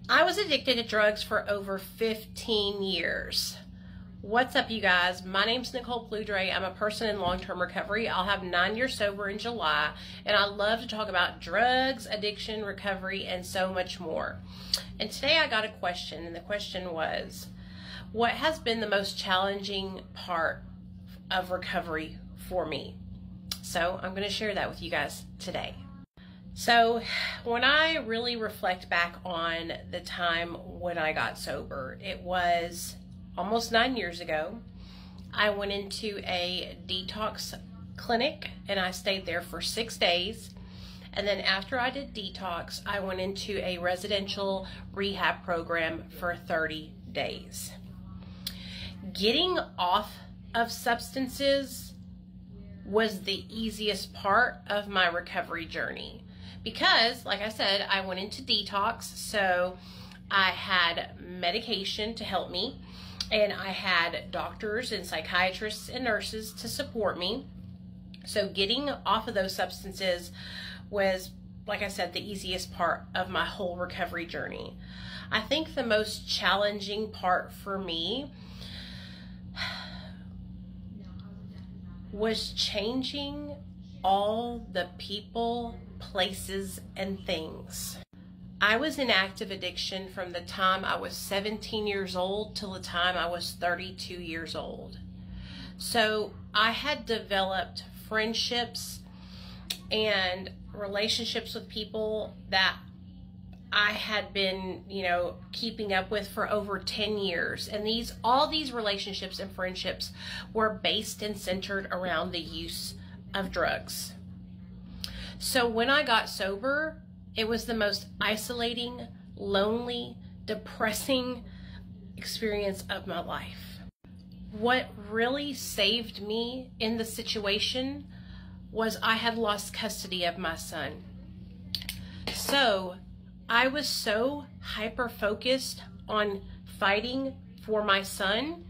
I was addicted to drugs for over 15 years. What's up, you guys? My name's Nicole Pludre. I'm a person in long-term recovery. I'll have 9 years sober in July, and I love to talk about drugs, addiction, recovery, and so much more. And today I got a question, and the question was, what has been the most challenging part of recovery for me? So I'm going to share that with you guys today. So when I really reflect back on the time when I got sober, it was almost 9 years ago. I went into a detox clinic and I stayed there for 6 days. And then after I did detox, I went into a residential rehab program for 30 days. Getting off of substances was the easiest part of my recovery journey. Because, like I said, I went into detox, so I had medication to help me, and I had doctors and psychiatrists and nurses to support me. So getting off of those substances was, like I said, the easiest part of my whole recovery journey. I think the most challenging part for me was changing all the people, places, and things. I was in active addiction from the time I was 17 years old till the time I was 32 years old. So I had developed friendships and relationships with people that I had been, keeping up with for over 10 years. And all these relationships and friendships were based and centered around the use of drugs. So when I got sober, it was the most isolating, lonely, depressing experience of my life. What really saved me in the situation was I had lost custody of my son. So I was so hyper-focused on fighting for my son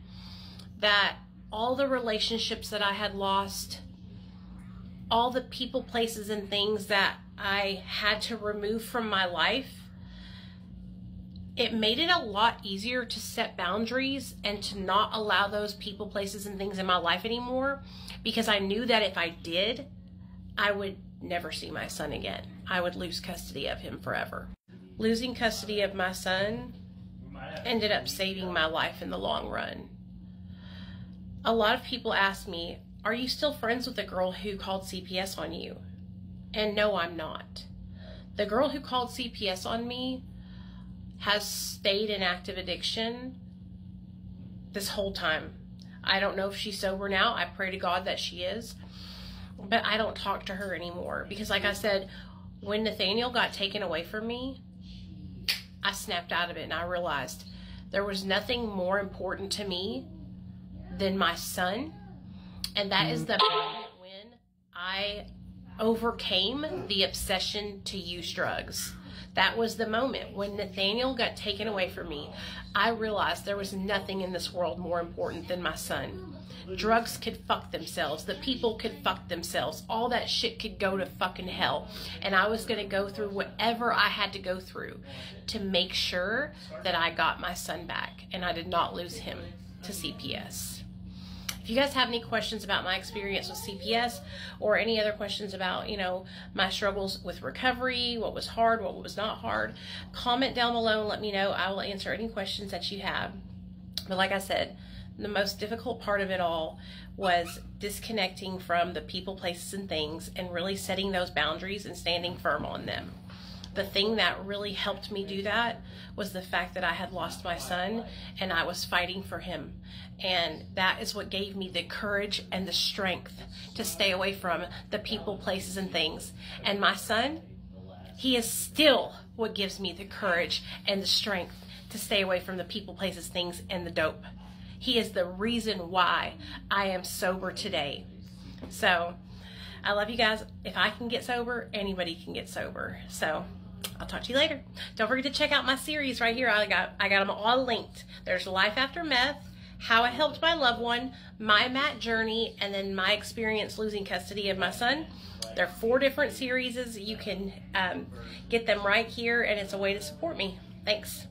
that all the relationships that I had lost, all the people, places, and things that I had to remove from my life, it made it a lot easier to set boundaries and to not allow those people, places, and things in my life anymore, because I knew that if I did, I would never see my son again. I would lose custody of him forever. Losing custody of my son ended up saving my life in the long run. A lot of people ask me, are you still friends with the girl who called CPS on you? And no, I'm not. The girl who called CPS on me has stayed in active addiction this whole time. I don't know if she's sober now. I pray to God that she is. But I don't talk to her anymore because, like I said, when Nathaniel got taken away from me, I snapped out of it and I realized there was nothing more important to me than my son. And that is the moment when I overcame the obsession to use drugs. That was the moment when Nathaniel got taken away from me. I realized there was nothing in this world more important than my son. Drugs could fuck themselves. The people could fuck themselves. All that shit could go to fucking hell. And I was going to go through whatever I had to go through to make sure that I got my son back and I did not lose him to CPS. If you guys have any questions about my experience with CPS or any other questions about, my struggles with recovery, what was hard, what was not hard, comment down below and let me know. I will answer any questions that you have. But like I said, the most difficult part of it all was disconnecting from the people, places, and things and really setting those boundaries and standing firm on them. The thing that really helped me do that was the fact that I had lost my son and I was fighting for him. And that is what gave me the courage and the strength to stay away from the people, places, and things. And my son, he is still what gives me the courage and the strength to stay away from the people, places, things, and the dope. He is the reason why I am sober today. So I love you guys. If I can get sober, anybody can get sober. So I'll talk to you later. Don't forget to check out my series right here. I got them all linked. There's Life After Meth, How I Helped My Loved One, My MAT Journey, and then my experience losing custody of my son. There are 4 different series. You can get them right here, and it's a way to support me. Thanks.